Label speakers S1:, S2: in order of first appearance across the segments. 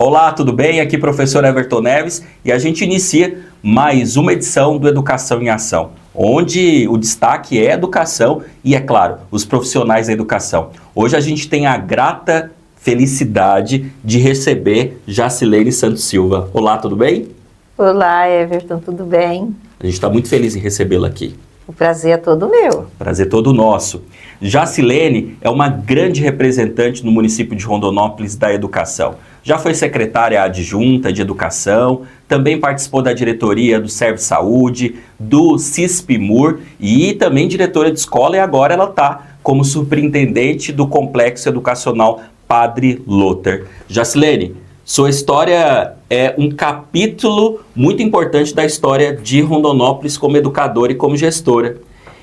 S1: Olá, tudo bem? Aqui professor Everton Neves e a gente inicia mais uma edição do Educação em Ação, onde o destaque é a educação e, é claro, os profissionais da educação. Hoje a gente tem a grata felicidade de receber Jacilene Santos Silva. Olá, tudo bem?
S2: Olá, Everton, tudo bem?
S1: A gente está muito feliz em recebê-la aqui.
S2: O prazer é todo meu.
S1: Prazer todo nosso. Jacilene é uma grande representante no município de Rondonópolis da educação. Já foi secretária adjunta de educação, também participou da diretoria do Serve Saúde, do CISPMUR e também diretora de escola, e agora ela está como superintendente do Complexo Educacional Padre Lotter. Jacilene, sua história é um capítulo muito importante da história de Rondonópolis como educadora e como gestora.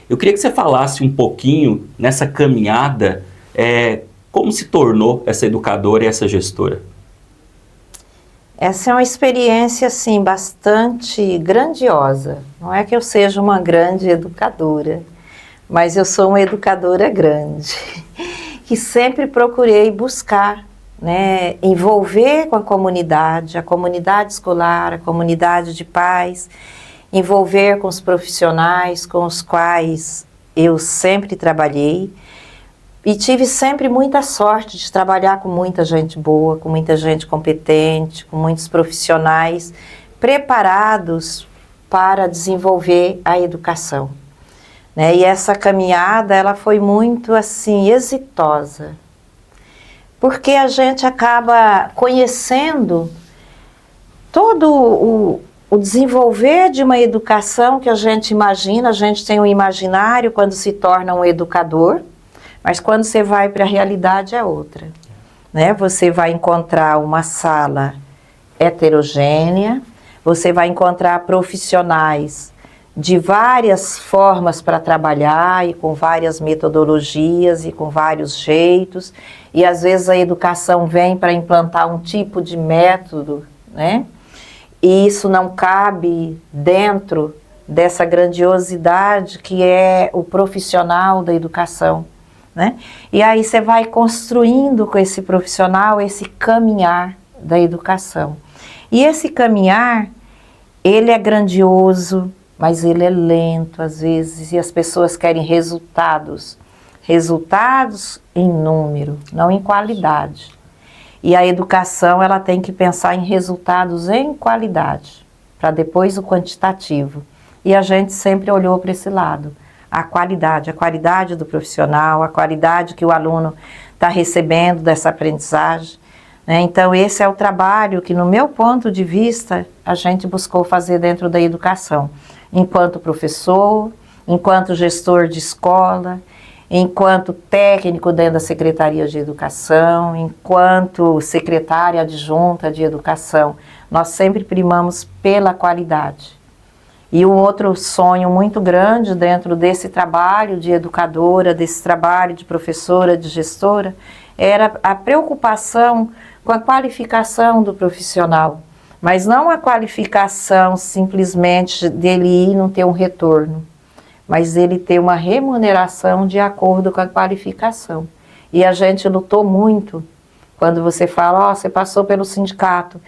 S1: Eu queria que você falasse um pouquinho nessa caminhada, como se tornou essa educadora e essa gestora.
S2: Essa é uma experiência, assim, bastante grandiosa. Não é que eu seja uma grande educadora, mas eu sou uma educadora grande, que sempre procurei buscar, né, envolver com a comunidade escolar, a comunidade de pais, envolver com os profissionais com os quais eu sempre trabalhei e tive sempre muita sorte de trabalhar com muita gente boa, com muita gente competente, com muitos profissionais preparados para desenvolver a educação, né? E essa caminhada, ela foi muito, assim, exitosa, porque a gente acaba conhecendo todo o desenvolver de uma educação que a gente imagina. A gente tem um imaginário quando se torna um educador, mas quando você vai para a realidade é outra, né? Você vai encontrar uma sala heterogênea, você vai encontrar profissionais de várias formas para trabalhar e com várias metodologias e com vários jeitos, e às vezes a educação vem para implantar um tipo de método, né? E isso não cabe dentro dessa grandiosidade que é o profissional da educação, né? E aí você vai construindo com esse profissional esse caminhar da educação. E esse caminhar, ele é grandioso, mas ele é lento às vezes, e as pessoas querem resultados. Resultados em número, não em qualidade. E a educação, ela tem que pensar em resultados em qualidade, para depois o quantitativo. E a gente sempre olhou para esse lado. A qualidade do profissional, a qualidade que o aluno está recebendo dessa aprendizagem, né? Então esse é o trabalho que, no meu ponto de vista, a gente buscou fazer dentro da educação. Enquanto professor, enquanto gestor de escola, enquanto técnico dentro da Secretaria de Educação, enquanto secretária adjunta de Educação, nós sempre primamos pela qualidade. E um outro sonho muito grande dentro desse trabalho de educadora, desse trabalho de professora, de gestora, era a preocupação com a qualificação do profissional. Mas não a qualificação simplesmente dele ir e não ter um retorno, mas ele ter uma remuneração de acordo com a qualificação. E a gente lutou muito quando você fala, você passou pelo sindicato.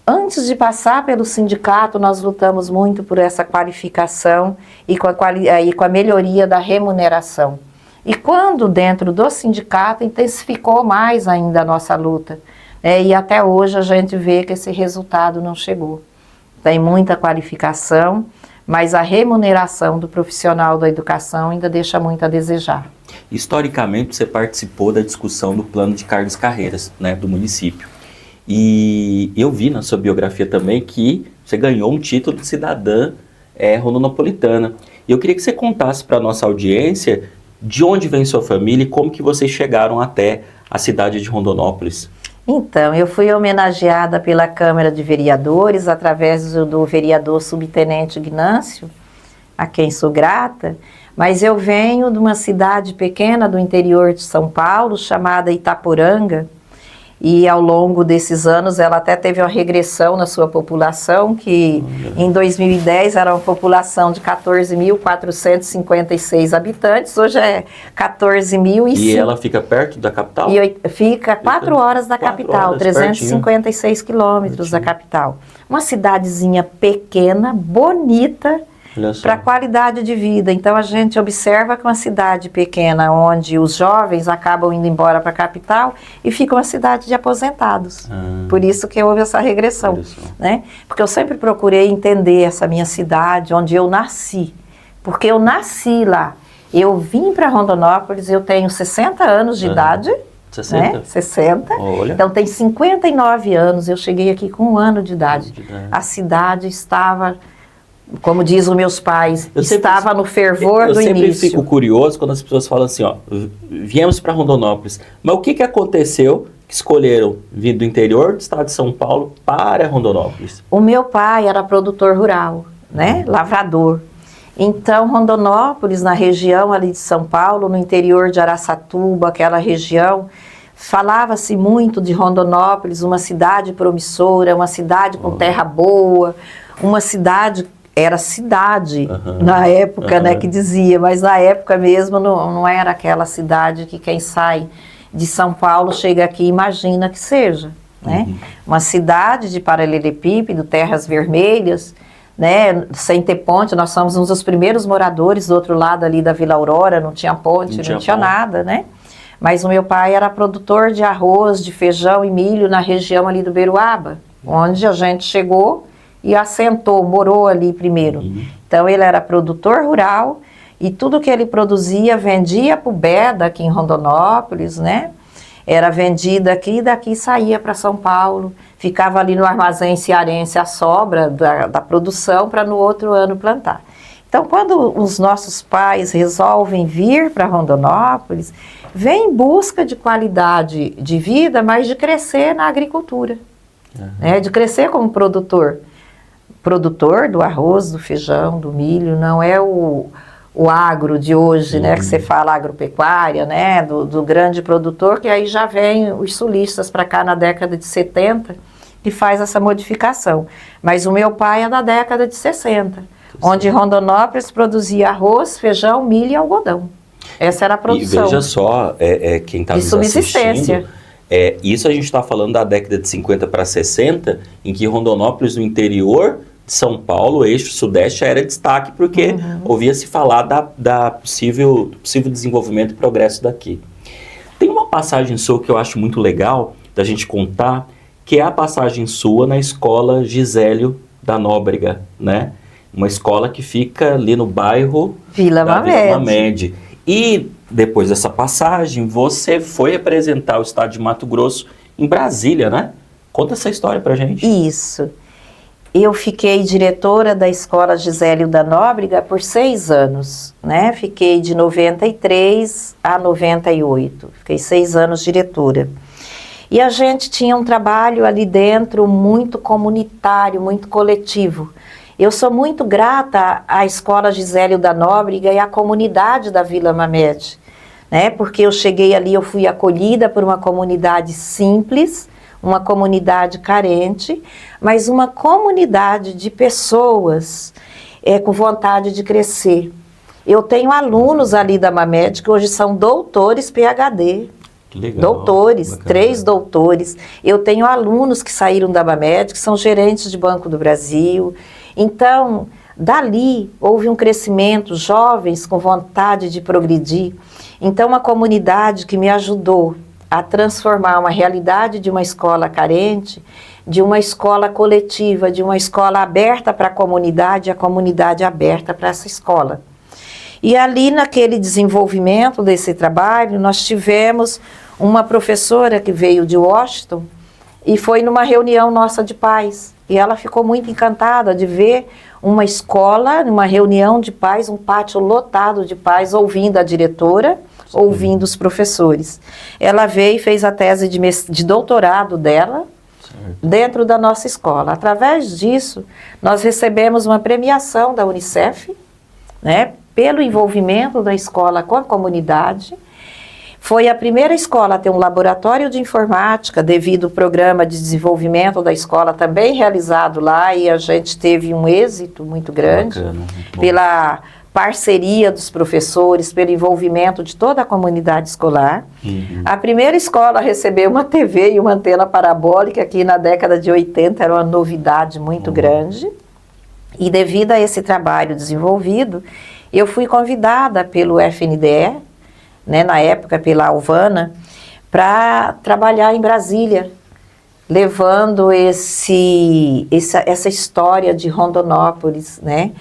S2: Antes de passar pelo sindicato, nós lutamos muito por essa qualificação e com a melhoria da remuneração. E quando dentro do sindicato, intensificou mais ainda a nossa luta. E até hoje a gente vê que esse resultado não chegou. Tem muita qualificação, mas a remuneração do profissional da educação ainda deixa muito a desejar.
S1: Historicamente, você participou da discussão do plano de cargos e carreiras, né, do município. E eu vi na sua biografia também que você ganhou um título de cidadã rondonopolitana. E eu queria que você contasse para a nossa audiência de onde vem sua família e como que vocês chegaram até a cidade de Rondonópolis.
S2: Então, eu fui homenageada pela Câmara de Vereadores através do vereador subtenente Ignâncio, a quem sou grata, mas eu venho de uma cidade pequena do interior de São Paulo, chamada Itaporanga, E ao longo desses anos ela até teve uma regressão na sua população, que em 2010 era uma população de 14.456 habitantes, hoje é 14.005.
S1: E ela fica perto da capital?
S2: E fica 4 horas da capital,
S1: horas,
S2: 356 quilômetros da capital. Uma cidadezinha pequena, bonita, para a qualidade de vida. Então a gente observa que uma cidade pequena, onde os jovens acabam indo embora para a capital e fica uma cidade de aposentados. Por isso que houve essa regressão, né? Porque eu sempre procurei entender essa minha cidade, onde eu nasci. Porque eu nasci lá. Eu vim para Rondonópolis, eu tenho 60 anos de idade.
S1: 60?
S2: Né? 60.
S1: Olha.
S2: Então tem 59 anos, eu cheguei aqui com 1 ano de idade. A cidade estava, como diz os meus pais, estava no fervor do início.
S1: Eu sempre fico curioso quando as pessoas falam assim, ó, viemos para Rondonópolis, mas o que aconteceu que escolheram vir do interior do estado de São Paulo para Rondonópolis?
S2: O meu pai era produtor rural, né, lavrador. Então, Rondonópolis, na região ali de São Paulo, no interior de Araçatuba, aquela região, falava-se muito de Rondonópolis, uma cidade promissora, uma cidade com terra boa, uma cidade... Era cidade na época, né, que dizia, mas na época mesmo não era aquela cidade que quem sai de São Paulo chega aqui e imagina que seja, né? Uma cidade de paralelepípedo, terras vermelhas, né, sem ter ponte. Nós somos um dos primeiros moradores do outro lado ali da Vila Aurora, não tinha ponte, não tinha nada, né? Mas o meu pai era produtor de arroz, de feijão e milho na região ali do Beruaba, onde a gente chegou e assentou, morou ali primeiro. Então ele era produtor rural e tudo que ele produzia vendia para o Beda aqui em Rondonópolis, né? Era vendida aqui e daqui saía para São Paulo, ficava ali no armazém cearense a sobra da produção para no outro ano plantar. Então quando os nossos pais resolvem vir para Rondonópolis, vem em busca de qualidade de vida, mas de crescer na agricultura, né? De crescer como produtor do arroz, do feijão, do milho, não é o agro de hoje, né, que você fala agropecuária, né, do grande produtor, que aí já vem os sulistas para cá na década de 70 e faz essa modificação. Mas o meu pai é da década de 60, onde Rondonópolis produzia arroz, feijão, milho e algodão. Essa era a produção.
S1: E veja só, quem está nos assistindo... isso a gente está falando da década de 50 para 60, em que Rondonópolis, no interior de São Paulo, eixo sudeste, era destaque, porque ouvia-se falar do possível desenvolvimento e progresso daqui. Tem uma passagem sua que eu acho muito legal da gente contar, que é a passagem sua na escola Gisélio da Nóbrega, né? Uma escola que fica ali no bairro
S2: Vila
S1: Mamed. E depois dessa passagem, você foi representar o estado de Mato Grosso em Brasília, né? Conta essa história pra gente.
S2: Isso. Eu fiquei diretora da escola Gisélio da Nóbrega por 6 anos, né? Fiquei de 93 a 98. Fiquei 6 anos diretora. E a gente tinha um trabalho ali dentro muito comunitário, muito coletivo. Eu sou muito grata à escola Gisélio da Nóbrega e à comunidade da Vila Mamed, né? Porque eu cheguei ali, eu fui acolhida por uma comunidade simples, uma comunidade carente, mas uma comunidade de pessoas com vontade de crescer. Eu tenho alunos ali da Mamed que hoje são doutores PhD.
S1: Que legal,
S2: doutores,
S1: bacana.
S2: 3 doutores. Eu tenho alunos que saíram da Mamed, que são gerentes de Banco do Brasil. Então, dali houve um crescimento, jovens com vontade de progredir. Então, uma comunidade que me ajudou a transformar uma realidade de uma escola carente, de uma escola coletiva, de uma escola aberta para a comunidade aberta para essa escola. E ali, naquele desenvolvimento desse trabalho, nós tivemos uma professora que veio de Washington e foi numa reunião nossa de pais. E ela ficou muito encantada de ver uma escola, numa reunião de pais, um pátio lotado de pais, ouvindo a diretora, ouvindo os professores. Ela veio e fez a tese de doutorado dela dentro da nossa escola. Através disso, nós recebemos uma premiação da Unicef, né, pelo envolvimento da escola com a comunidade. Foi a primeira escola a ter um laboratório de informática, devido ao programa de desenvolvimento da escola também realizado lá, e a gente teve um êxito muito grande,
S1: Bacana, muito bom.
S2: pela parceria dos professores, pelo envolvimento de toda a comunidade escolar. A primeira escola a receber uma TV e uma antena parabólica, que na década de 80 era uma novidade muito grande. E devido a esse trabalho desenvolvido, eu fui convidada pelo FNDE, né, na época pela Alvana, para trabalhar em Brasília, levando essa história de Rondonópolis, né,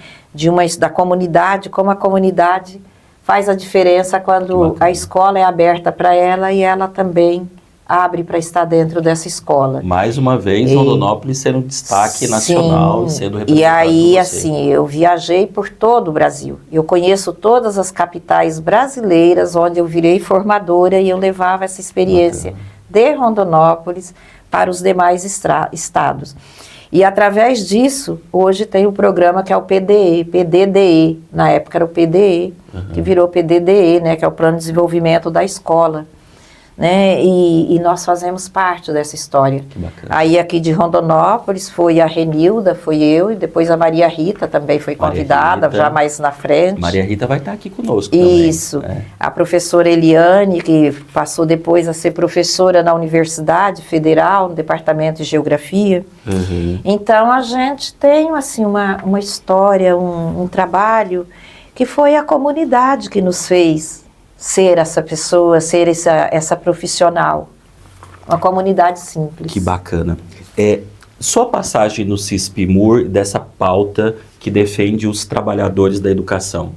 S2: da comunidade, como a comunidade faz a diferença quando a escola é aberta para ela e ela também abre para estar dentro dessa escola.
S1: Mais uma vez, Rondonópolis sendo um destaque nacional, sendo representado.
S2: E aí,
S1: por você.
S2: assim, eu viajei por todo o Brasil. Eu conheço todas as capitais brasileiras, onde eu virei formadora e eu levava essa experiência de Rondonópolis para os demais estados. E através disso, hoje tem o programa que é o PDDE, na época era o PDE, que virou PDDE, né, que é o Plano de Desenvolvimento da Escola. Né? E nós fazemos parte dessa história.
S1: Que bacana.
S2: Aí aqui de Rondonópolis foi a Renilda, foi eu, e depois a Maria Rita também foi convidada, já mais na frente.
S1: Maria Rita vai estar aqui conosco também.
S2: Isso. A professora Eliane, que passou depois a ser professora na Universidade Federal, no Departamento de Geografia. Então a gente tem assim, uma história, um trabalho que foi a comunidade que nos fez ser essa pessoa, ser essa profissional. Uma comunidade simples.
S1: Que bacana. Sua passagem no CISP-MUR, dessa pauta que defende os trabalhadores da educação.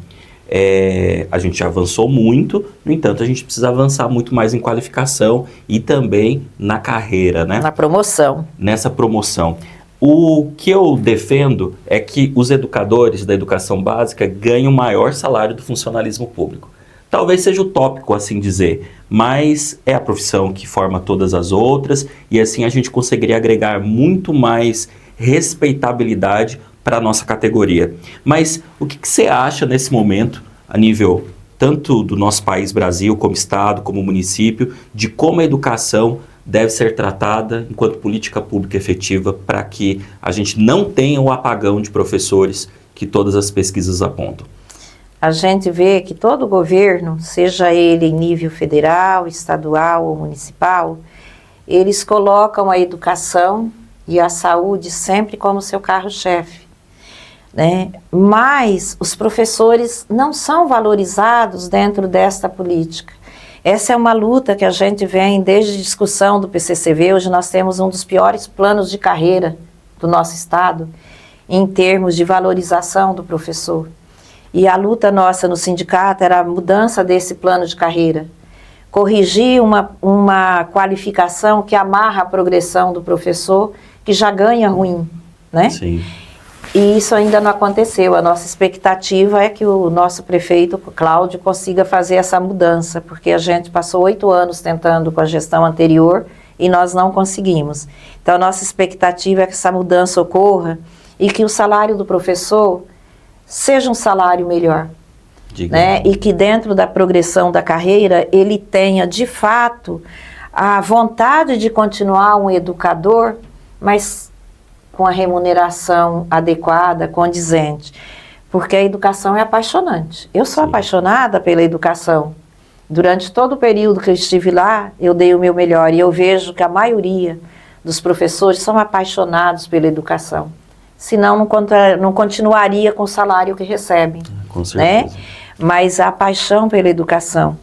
S1: A gente já avançou muito, no entanto, a gente precisa avançar muito mais em qualificação e também na carreira, né?
S2: Na promoção.
S1: Nessa promoção. O que eu defendo é que os educadores da educação básica ganhem o maior salário do funcionalismo público. Talvez seja utópico assim dizer, mas é a profissão que forma todas as outras e assim a gente conseguiria agregar muito mais respeitabilidade para a nossa categoria. Mas o que você acha nesse momento, a nível tanto do nosso país Brasil, como estado, como município, de como a educação deve ser tratada enquanto política pública efetiva para que a gente não tenha o apagão de professores que todas as pesquisas apontam?
S2: A gente vê que todo governo, seja ele em nível federal, estadual ou municipal, eles colocam a educação e a saúde sempre como seu carro-chefe, né? Mas os professores não são valorizados dentro desta política. Essa é uma luta que a gente vem desde a discussão do PCCV. Hoje nós temos um dos piores planos de carreira do nosso estado em termos de valorização do professor. E a luta nossa no sindicato era a mudança desse plano de carreira. Corrigir uma qualificação que amarra a progressão do professor, que já ganha ruim, né?
S1: Sim.
S2: E isso ainda não aconteceu. A nossa expectativa é que o nosso prefeito, Cláudio, consiga fazer essa mudança, porque a gente passou 8 anos tentando com a gestão anterior e nós não conseguimos. Então, a nossa expectativa é que essa mudança ocorra e que o salário do professor seja um salário melhor, né? E que dentro da progressão da carreira ele tenha de fato a vontade de continuar um educador, mas com a remuneração adequada, condizente, porque a educação é apaixonante. Eu sou apaixonada pela educação. Durante todo o período que eu estive lá, eu dei o meu melhor e eu vejo que a maioria dos professores são apaixonados pela educação. Senão não continuaria com o salário que recebem.
S1: Com certeza.
S2: Né? Mas a paixão pela educação.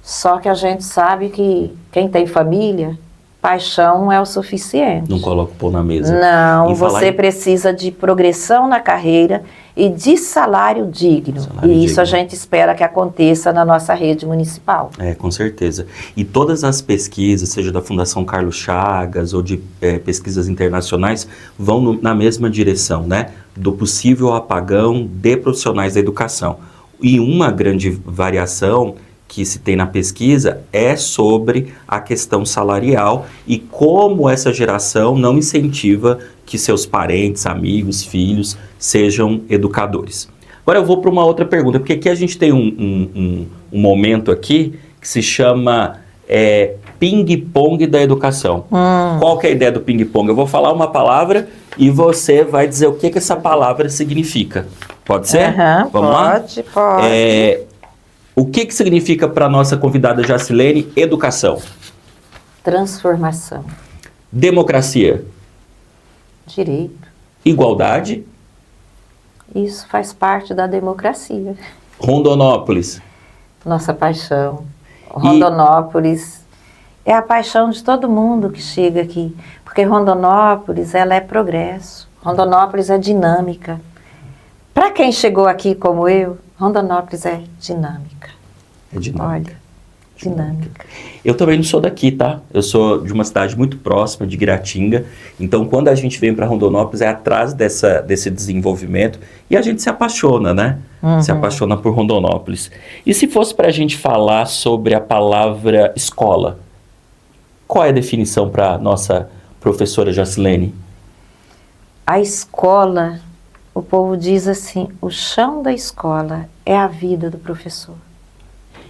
S2: Só que a gente sabe que quem tem família, paixão é o suficiente.
S1: Não coloca o pão na mesa.
S2: Não, você precisa de progressão na carreira e de salário digno. E isso a gente espera que aconteça na nossa rede municipal.
S1: Com certeza. E todas as pesquisas, seja da Fundação Carlos Chagas ou de pesquisas internacionais, vão na mesma direção, né? Do possível apagão de profissionais da educação. E uma grande variação que se tem na pesquisa é sobre a questão salarial e como essa geração não incentiva que seus parentes, amigos, filhos sejam educadores. Agora eu vou para uma outra pergunta, porque aqui a gente tem um momento aqui que se chama ping-pong da educação. Qual que é a ideia do ping-pong? Eu vou falar uma palavra e você vai dizer o que essa palavra significa. Pode ser? Vamos lá?
S2: Pode.
S1: O que significa para a nossa convidada Jacilene educação?
S2: Transformação.
S1: Democracia.
S2: Direito.
S1: Igualdade.
S2: Isso faz parte da democracia.
S1: Rondonópolis.
S2: Nossa paixão. Rondonópolis é a paixão de todo mundo que chega aqui, porque Rondonópolis, ela é progresso. Rondonópolis é dinâmica. Para quem chegou aqui como eu, Rondonópolis é dinâmica.
S1: É dinâmica.
S2: Olha, dinâmica.
S1: Eu também não sou daqui, tá? Eu sou de uma cidade muito próxima, de Guiratinga. Então, quando a gente vem para Rondonópolis, é atrás desse desenvolvimento e a gente se apaixona, né? Se apaixona por Rondonópolis. E se fosse para a gente falar sobre a palavra escola, qual é a definição para a nossa professora Jacilene?
S2: A escola, o povo diz assim, o chão da escola é a vida do professor.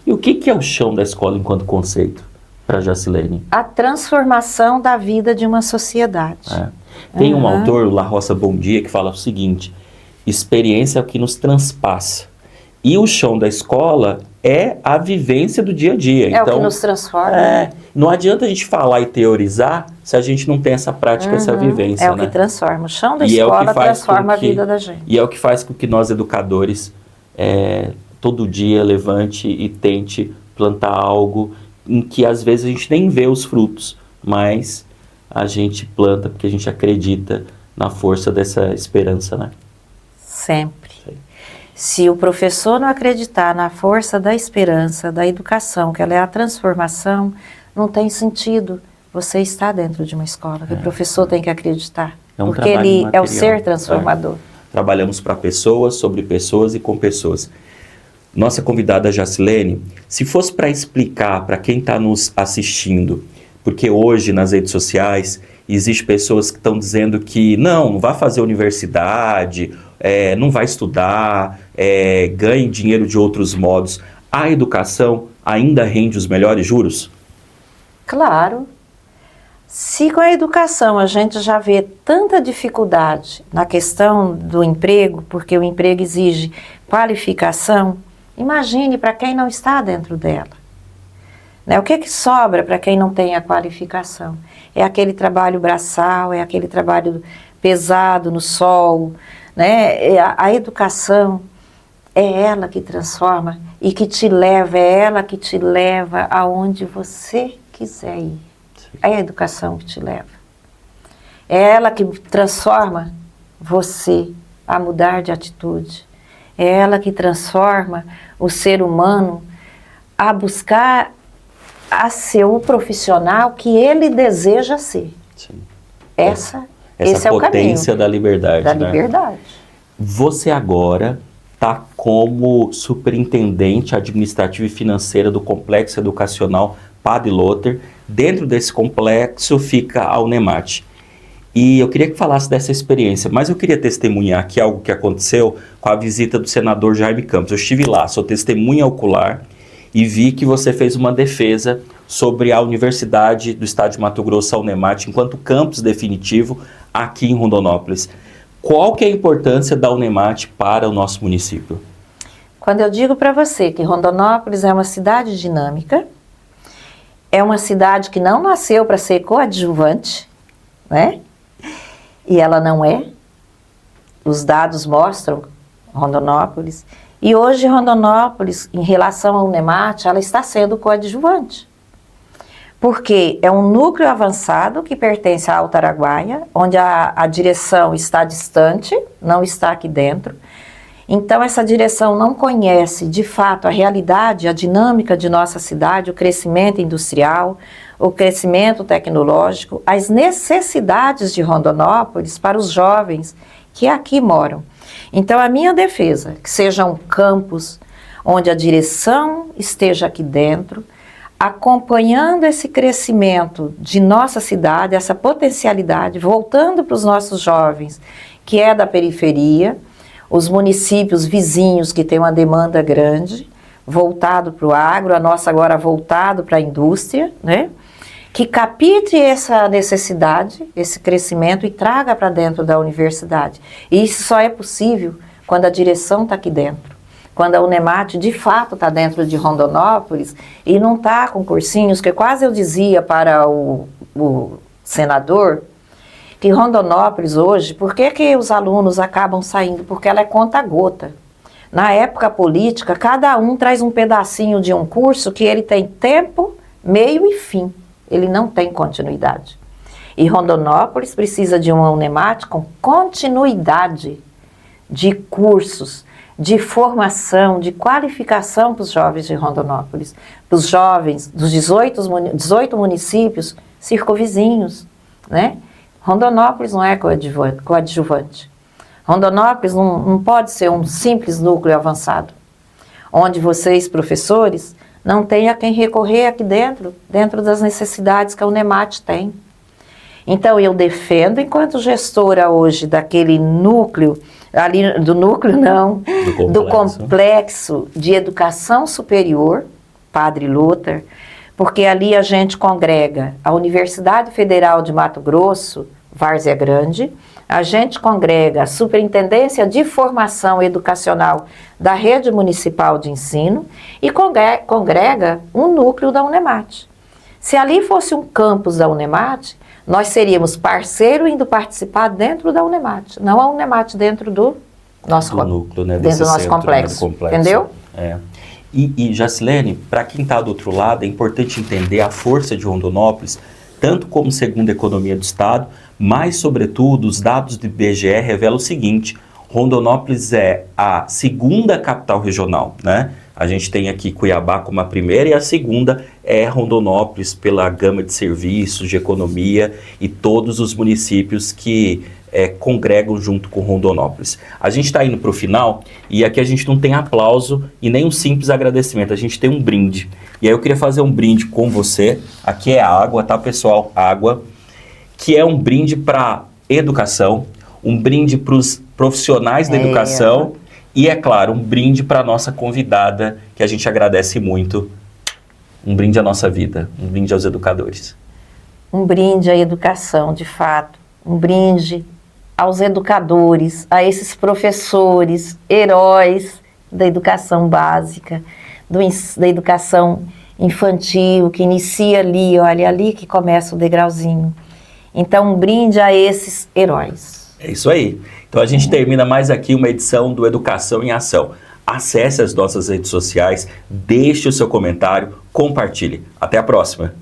S1: E o que é o chão da escola enquanto conceito para Jacilene?
S2: A transformação da vida de uma sociedade.
S1: Tem um autor, o La Roça Bom Dia, que fala o seguinte: experiência é o que nos transpassa. E o chão da escola é a vivência do dia a dia.
S2: É então, o que nos transforma.
S1: Não adianta a gente falar e teorizar se a gente não tem essa prática, essa vivência.
S2: É o que transforma. O chão da escola transforma a vida da gente.
S1: E é o que faz com que nós, educadores, todo dia levante e tente plantar algo em que às vezes a gente nem vê os frutos, mas a gente planta porque a gente acredita na força dessa esperança, né?
S2: Sempre. Se o professor não acreditar na força da esperança, da educação, que ela é a transformação, não tem sentido você estar dentro de uma escola. O professor tem que acreditar, porque ele é o ser transformador.
S1: Trabalhamos para pessoas, sobre pessoas e com pessoas. Nossa convidada Jacilene, se fosse para explicar para quem está nos assistindo, porque hoje nas redes sociais existem pessoas que estão dizendo que não vai fazer universidade, não vai estudar, ganhe dinheiro de outros modos. A educação ainda rende os melhores juros?
S2: Claro. Se com a educação a gente já vê tanta dificuldade na questão do emprego, porque o emprego exige qualificação, imagine para quem não está dentro dela. Né? O que sobra para quem não tem a qualificação? É aquele trabalho braçal, é aquele trabalho pesado no sol, né? A educação é ela que transforma e que te leva, é ela que te leva aonde você quiser ir. É a educação que te leva. É ela que transforma você a mudar de atitude. É ela que transforma o ser humano a buscar a ser o profissional que ele deseja ser.
S1: Sim.
S2: Esse é o caminho.
S1: Potência da liberdade.
S2: Da liberdade.
S1: Você agora está como superintendente administrativa e financeira do Complexo Educacional Padre Lotter. Dentro desse complexo fica a Unemat. E eu queria que falasse dessa experiência, mas eu queria testemunhar aqui algo que aconteceu com a visita do senador Jaime Campos. Eu estive lá, sou testemunha ocular, e vi que você fez uma defesa sobre a Universidade do Estado de Mato Grosso, a Unemat, enquanto campus definitivo aqui em Rondonópolis. Qual que é a importância da Unemat para o nosso município?
S2: Quando eu digo para você que Rondonópolis é uma cidade dinâmica, é uma cidade que não nasceu para ser coadjuvante, né? E ela não é. Os dados mostram Rondonópolis. E hoje Rondonópolis, em relação à Unemat, ela está sendo coadjuvante. Porque é um núcleo avançado que pertence à Alto Araguaia, onde a direção está distante, não está aqui dentro. Então essa direção não conhece de fato a realidade, a dinâmica de nossa cidade, o crescimento industrial, o crescimento tecnológico, as necessidades de Rondonópolis para os jovens que aqui moram. Então a minha defesa, que seja um campus onde a direção esteja aqui dentro, acompanhando esse crescimento de nossa cidade, essa potencialidade, voltando para os nossos jovens, que é da periferia, os municípios vizinhos que têm uma demanda grande, voltado para o agro, a nossa agora voltado para a indústria, né? Que capte essa necessidade, esse crescimento e traga para dentro da universidade. E isso só é possível quando a direção está aqui dentro. Quando a Unemat de fato está dentro de Rondonópolis e não está com cursinhos, que quase eu dizia para o senador, que Rondonópolis hoje, por que os alunos acabam saindo? Porque ela é conta-gota. Na época política, cada um traz um pedacinho de um curso que ele tem tempo, meio e fim. Ele não tem continuidade. E Rondonópolis precisa de uma Unemat com continuidade de cursos, de formação, de qualificação para os jovens de Rondonópolis, para os jovens dos 18 municípios circunvizinhos, né? Rondonópolis não é coadjuvante. Rondonópolis não pode ser um simples núcleo avançado, onde vocês, professores, não têm a quem recorrer aqui dentro das necessidades que a Unemat tem. Então, eu defendo, enquanto gestora hoje daquele núcleo, do complexo de educação superior, Padre Luther, porque ali a gente congrega a Universidade Federal de Mato Grosso, Várzea Grande, a gente congrega a Superintendência de Formação Educacional da Rede Municipal de Ensino e congrega um núcleo da Unemat. Se ali fosse um campus da Unemat, nós seríamos parceiro indo participar dentro da Unemat, não a Unemat dentro do nosso
S1: núcleo, né,
S2: dentro do nosso complexo, entendeu?
S1: É. E Jacilene, para quem está do outro lado, é importante entender a força de Rondonópolis, tanto como segunda economia do estado, mas, sobretudo, os dados do IBGE revelam o seguinte: Rondonópolis é a segunda capital regional, né? A gente tem aqui Cuiabá como a primeira e a segunda é Rondonópolis pela gama de serviços, de economia e todos os municípios que congregam junto com Rondonópolis. A gente está indo para o final e aqui a gente não tem aplauso e nem um simples agradecimento, a gente tem um brinde. E aí eu queria fazer um brinde com você. Aqui é água, tá, pessoal? Água, que é um brinde para educação, um brinde para os profissionais da educação e, é claro, um brinde para a nossa convidada, que a gente agradece muito. Um brinde à nossa vida, um brinde aos educadores.
S2: Um brinde à educação, de fato. Um brinde aos educadores, a esses professores, heróis da educação básica, da educação infantil, que inicia ali, olha, ali que começa o degrauzinho. Então, um brinde a esses heróis.
S1: É isso aí. Então, a gente termina mais aqui uma edição do Educação em Ação. Acesse as nossas redes sociais, deixe o seu comentário, compartilhe. Até a próxima!